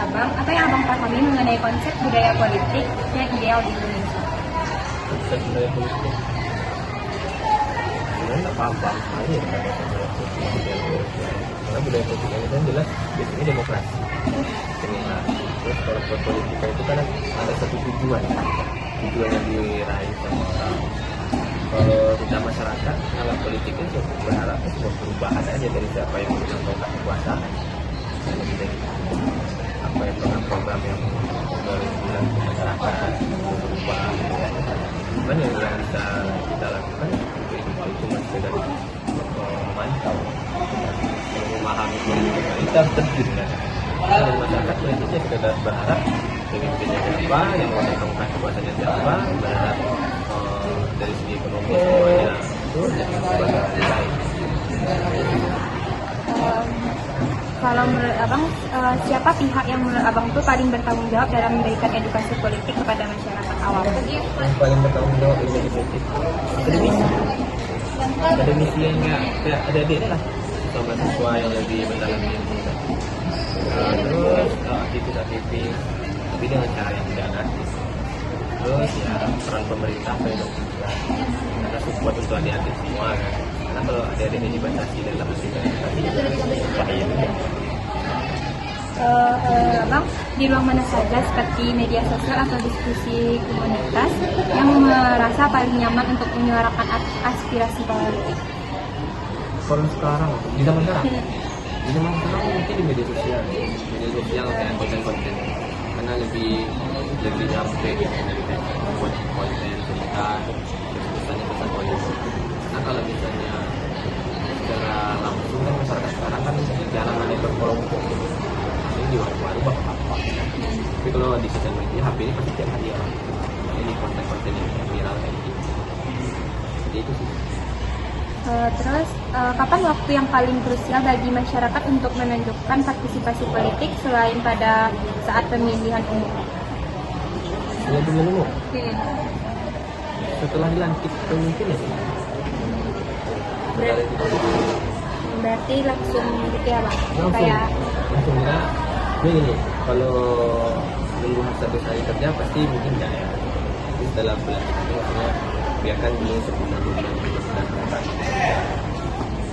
Abang, apa yang Abang pahami mengenai konsep budaya politik yang ideal di Indonesia? Konsep budaya politik sebenarnya nggak paham sekali ya terhadap budaya politik. Karena budaya politik ini kan jelas biasanya demokrasi. Terus kalau politika itu kan ada satu tujuan yang diraih sama orang. Kalau kita masyarakat, alat politiknya berharap sebuah perubahan aja dari siapa yang memegang kekuasaan. Lebih dari apa yang program yang berjalan ke masyarakat berubah gitu ya. Cuman yang bisa kita lakukan itu cuma sekedar memantau, memahami politika kita harus terjun kan. Dari masyarakat prinsipnya kita berharap pemimpinnya siapa, yang memegang kekuasaannya siapa, berharap dari segi ekonomi semuanya itu dan sebagainya lain. Kalau menurut Abang, siapa pihak yang menurut Abang itu paling bertanggung jawab dalam memberikan edukasi politik kepada masyarakat awam? Yang paling bertanggung jawab edukasi politik akademisi yang nggak ada dia lah, sama siswa yang lebih mendalami ilmu. Terus aktivis tapi dengan cara yang tidak anarkis. Terus ya peran pemerintah karena support untuk adik-adik semua kan. Karena kalau adik-adik ini dibatasi dalam aktivitas bahaya juga. Abang, di ruang mana saja seperti media sosial atau diskusi komunitas yang merasa paling nyaman untuk menyuarakan aspirasi politik? Kalau sekarang di zaman sekarang mungkin di media sosial kayak konten-konten karena lebih nyampe dari konten cerita pesan politik. Karena kalau misalnya secara langsung kan masyarakat sekarang kan jarang ada berkelompok ini di warung-warung apa tapi kalau di sosial media HP ini pasti tiap hari orang ini konten-konten yang viral kayak gitu. Jadi itu sih. Terus, kapan waktu yang paling krusial bagi masyarakat untuk menunjukkan partisipasi politik selain pada saat pemilihan umum? Yang pemilihan umum? Setelah dilantik pemimpin ya sih. Berarti langsung gitu ya Bang? Langsung ya. Ini kalau nunggu sampai saya kerja pasti mungkin enggak ya. Tapi setelah bulan itu maksudnya biarkan dulu sebulan datang.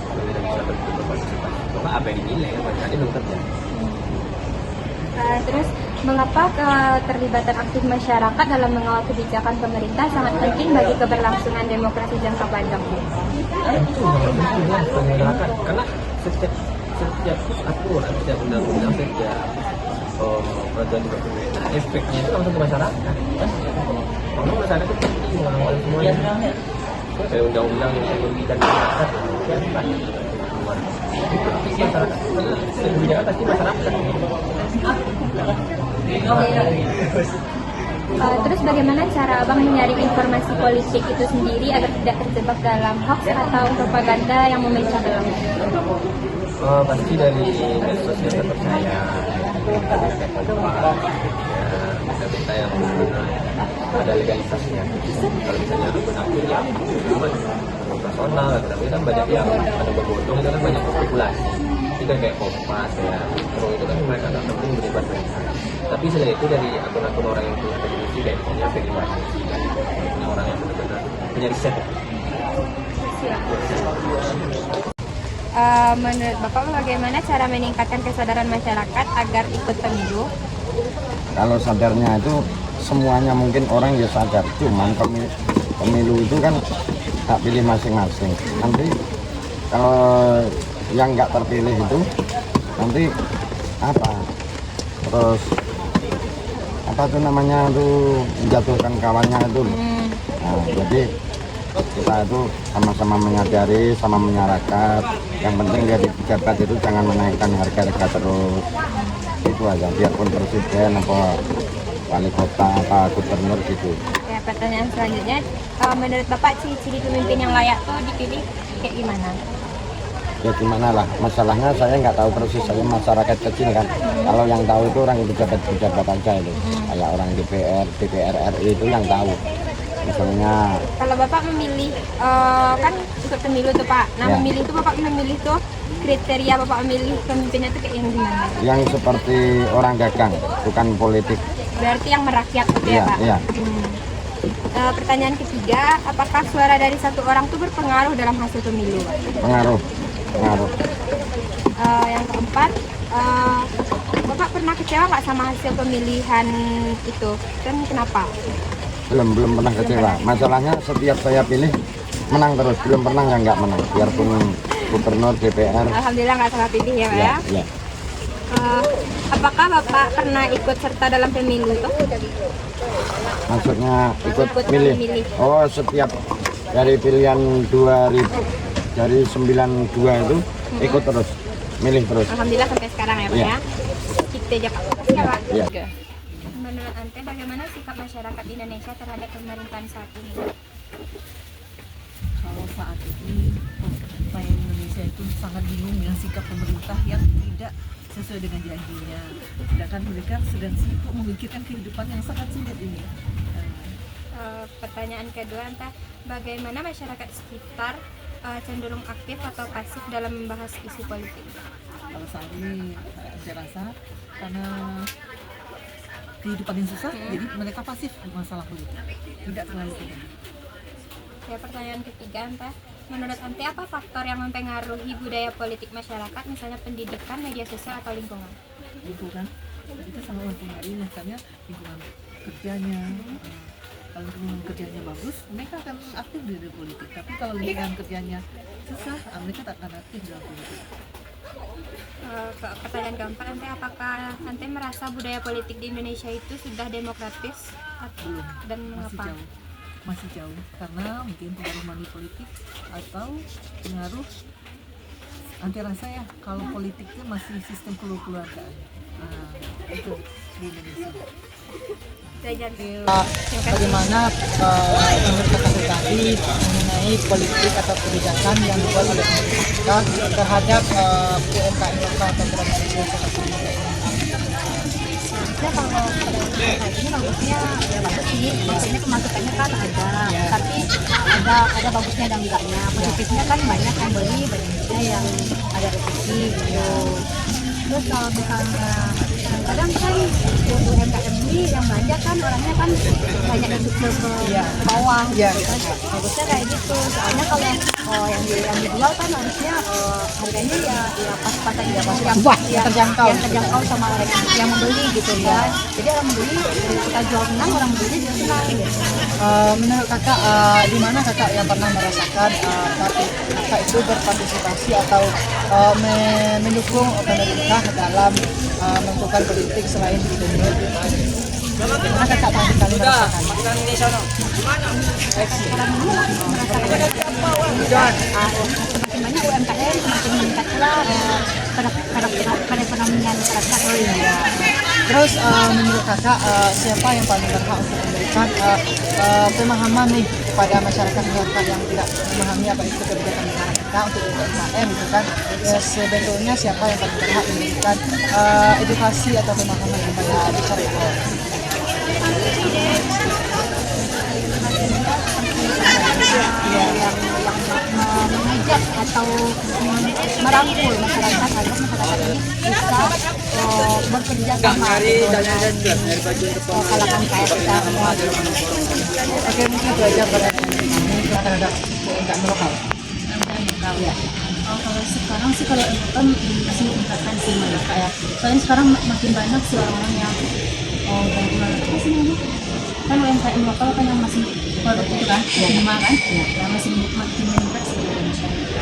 Lalu kita bisa berpartisipasi. Karena apa yang dinilai kan tadi belum kerja. Terus mengapa keterlibatan aktif masyarakat dalam mengawal kebijakan pemerintah sangat penting bagi keberlangsungan demokrasi jangka panjang? Itu masyarakat karena setiap aturan, setiap undang-undang, setiap peraturan di pemerintah efeknya itu langsung ke masyarakat. Karena masyarakat itu penting mengawal semuanya. Kayak undang-undang yang merugikan masyarakat, siapa? Masyarakat, kebijakan pasti masyarakat. Terus bagaimana cara Abang menyaring informasi politik itu sendiri agar tidak terjebak dalam hoax atau propaganda yang memecah belah? Pasti dari medsos yang terpercaya, berita yang ada legalitasnya. Kalau misalnya akun yang personal, tapi kan banyak yang ada berbodong, itu kan banyak spekulasi. Itu kan kayak Kompas ya, terus itu kan mereka nggak penting berdebat mereka. Tapi selain itu dari akun-akun orang yang punya akademisi kayak misalnya Ferry Warsi, punya orang yang benar-benar punya riset. Menurut Bapak bagaimana cara meningkatkan kesadaran masyarakat agar ikut pemilu? Kalau sadarnya itu semuanya mungkin orang ya sadar, cuman pemilu itu kan hak pilih masing-masing. Nanti kalau yang nggak terpilih itu nanti apa? Terus apa tuh namanya tuh menjatuhkan kawannya itu. Nah, jadi kita itu sama-sama menyadari, sama masyarakat. Yang penting jadi pejabat itu jangan menaikkan harga-harga terus. Itu aja, biarpun presiden apa wali kota apa gubernur gitu. Ya, pertanyaan selanjutnya, menurut Bapak ciri-ciri pemimpin yang layak tuh dipilih kayak gimana? Ya gimana lah, masalahnya saya nggak tahu persis, saya masyarakat kecil kan. Kalau yang tahu itu orang pejabat aja itu, kayak orang DPR RI itu yang tahu. Misalnya kalau Bapak memilih kan ikut pemilu tuh Pak, nah ya. memilih itu Bapak memilih tuh kriteria Bapak memilih pemimpinnya itu kayak yang gimana? Yang seperti orang dagang, bukan politik. Berarti yang merakyat gitu ya, Iya, Pak? iya. Pertanyaan ketiga, apakah suara dari satu orang itu berpengaruh dalam hasil pemilu, Pak? Pengaruh. Yang keempat, Bapak pernah kecewa nggak sama hasil pemilihan itu? Dan kenapa? Belum pernah kecewa. Masalahnya setiap saya pilih menang terus, belum pernah yang nggak menang. Biarpun gubernur, DPR. Alhamdulillah nggak salah pilih ya, Pak ya? Ya. Apakah Bapak pernah ikut serta dalam pemilu itu? Maksudnya ikut Ikut milih. memilih. Oh, setiap dari pilihan 2000 dari 92 itu ikut terus, milih terus. Alhamdulillah sampai sekarang ya, Pak Iya. ya? Kita aja, Pak. Makasih ya, Pak. Iya. Menurut Ante, bagaimana sikap masyarakat Indonesia terhadap pemerintahan saat ini? Kalau saat ini rakyat Indonesia itu sangat bingung dengan sikap pemerintah yang tidak sesuai dengan janjinya, sedangkan mereka sedang sibuk memikirkan kehidupan yang sangat sulit ini. Pertanyaan kedua, Ante, bagaimana masyarakat sekitar cenderung aktif atau pasif dalam membahas isu politik? Kalau saat ini saya rasa karena kehidupan yang susah, jadi mereka pasif masalah politik, tidak terlalu peduli. Ya, pertanyaan ketiga, Ante, menurut Ante apa faktor yang mempengaruhi budaya politik masyarakat, misalnya pendidikan, media sosial, atau lingkungan? Lingkungan itu sangat mempengaruhi, misalnya lingkungan kerjanya. Kalau lingkungan kerjanya bagus, mereka akan aktif di dunia politik. Tapi kalau lingkungan kerjanya susah, mereka tak akan aktif dalam politik. Pertanyaan keempat, Ante, apakah Ante merasa budaya politik di Indonesia itu sudah demokratis? Belum, Dan mengapa? masih jauh karena mungkin pengaruh money politik atau pengaruh Ante rasa ya kalau politiknya masih sistem keluargaan. Itu di Indonesia. Bagaimana menurut kakak tadi mengenai politik atau kebijakan yang dibuat oleh pemerintah terhadap UMKM lokal atau produksi seperti ini? Ya kalau kayak ini bagusnya ya bagus sih, maksudnya pemasukannya kan ada, tapi ada bagusnya dan enggaknya. Positifnya kan banyak yang beli, banyak juga yang ada rezeki gitu. Terus kalau misalnya kadang kan UMKM ini yang belanja kan orangnya kan banyak yang ke bawah gitu kan. Bagusnya kayak gitu, soalnya kalau yang dijual kan harusnya harganya ya pas-pas aja, yang terjangkau sama orang yang membeli gitu kan. Jadi orang membeli, kita jual senang, orang membeli juga senang gitu. Menurut kakak, di mana kakak yang pernah merasakan kakak itu berpartisipasi atau mendukung pemerintah dalam menentukan politik selain di dunia? Mana kakak terakhir kali merasakan? Semakin banyak UMKM semakin meningkat pula pada penampilan masyarakat. Terus menurut kakak siapa yang paling berhak untuk memberikan pemahaman nih pada masyarakat yang tidak memahami apa itu kebijakan negara kita untuk UMKM gitu kan? Sebetulnya siapa yang paling berhak memberikan edukasi atau pemahaman kepada masyarakat? Yang mengajak atau merangkul masyarakat agar masyarakat ini bisa bekerja sama dengan kalangan kayak kita semua. Oke, mungkin belajar pada kami terhadap UMKM lokal. Kalau sekarang sih kalau kan masih meningkatkan sih mereka ya. Soalnya sekarang makin banyak sih orang-orang yang apa sih namanya? Kan UMKM lokal kan yang masih produk itu kan, minimal kan, yang masih makin meningkat sih dari masyarakat.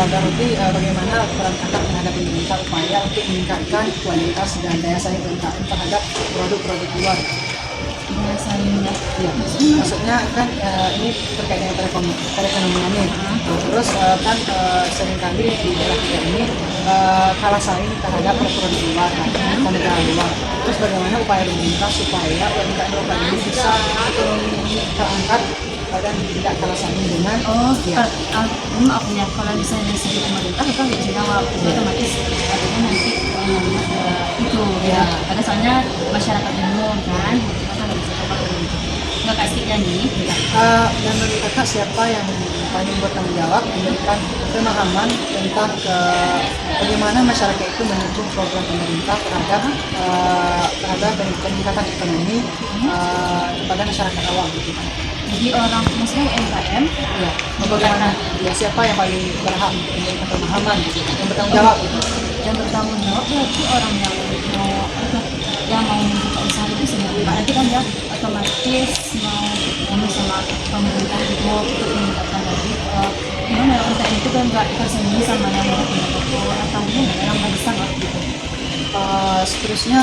Berarti bagaimana peran kakak terhadap pemerintah upaya untuk meningkatkan kualitas dan daya saing UMKM terhadap produk-produk luar? Biasanya Ya, maksudnya kan ini terkait dengan perekonomian nih. Terus kan seringkali di daerah kita ini kalah saing terhadap produk luar, kan, negara luar. Terus bagaimana upaya pemerintah supaya UMKM lokal ini bisa ekonomi terangkat dan tidak kalah saing dengan maafnya kalau misalnya segi pemerintah itu nggak bisa jawab, otomatis artinya nanti itu ya. Ada soalnya masyarakat umum kan, kita nggak bisa jawab gitu. nggak kasih nih. Dan menurut kakak siapa yang paling bertanggung jawab memberikan pemahaman tentang bagaimana masyarakat itu mendukung program pemerintah terhadap peningkatan ekonomi kepada masyarakat awam gitu. Jadi orang maksudnya UMKM Ya, bagaimana ya siapa yang paling berhak memberikan pemahaman gitu, yang bertanggung jawab gitu. yang bertanggung jawab berarti orang yang mau membuka usaha itu sendiri. Berarti kan dia otomatis mau sama pemerintah gitu untuk meningkatkan lagi gimana ya UMKM itu kan nggak tersendiri sama yang mau punya toko atau yang besar lah gitu. Seterusnya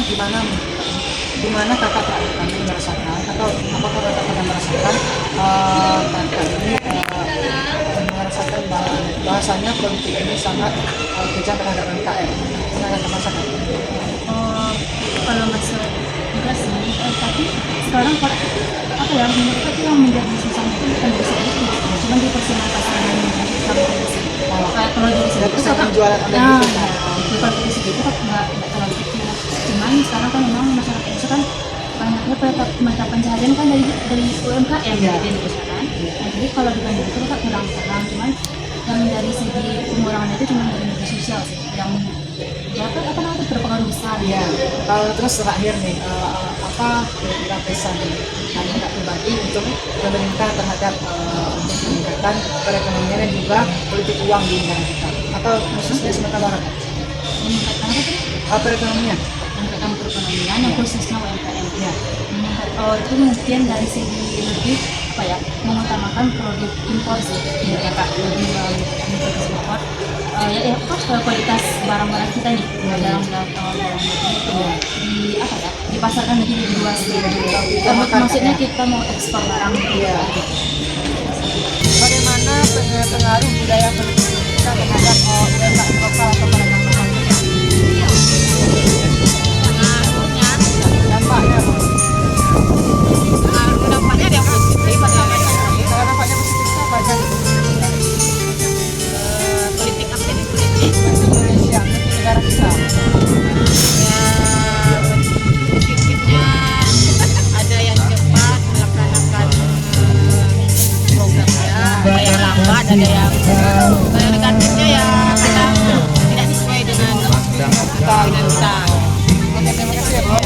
gimana kakak akan merasakan atau apakah kakak pernah merasakan kakak ini merasakan bahasanya politik ini sangat kejam terhadap UMKM. Pernah kakak merasakan? Kalau masalah enggak sih, tapi sekarang apa ya menurut aku yang menjadi susah itu bukan bisa itu, cuma di persinapasar yang kalau dari segi Itu kan jualan online nah, gitu kan? di kalau dari segi itu kan nggak terlalu kecil, cuman sekarang kan memang masyarakat Indonesia kan banyaknya mata pencaharian kan dari UMKM Iya. di Indonesia kan. Nah, jadi kalau dibanding itu kan kurang paham, cuman yang dari segi pengurangan itu cuma dari media sosial sih yang ya kan apa namanya berpengaruh besar. Iya. Kalau terus terakhir nih, apa kira-kira pesan kakak pribadi untuk pemerintah terhadap untuk meningkatkan perekonomian dan juga politik uang di negara kita atau khususnya Sumatera Barat? Meningkatkan apa tuh? Perekonomian. Meningkatkan perekonomian yang khususnya UMKM. Ya. Itu mungkin dari segi lebih apa ya mengutamakan produk impor sih ya kak, lebih produk impor ya kualitas barang-barang kita nih dalam barang itu di apa ya dipasarkan lebih luas gitu. Maksudnya kita mau ekspor barang Iya. Bagaimana pengaruh budaya politik Indonesia terhadap UMKM lokal atau pedagang lokal? Dampaknya apa? dampaknya ada yang positif ada yang negatif. Kalau dampaknya positif apa aja? Politik apa ini politik Indonesia, negara kita. positifnya ada yang cepat melaksanakan programnya, ada yang lambat, ada yang negatifnya ya kadang tidak sesuai dengan kita. Oke, terima kasih ya, Bro.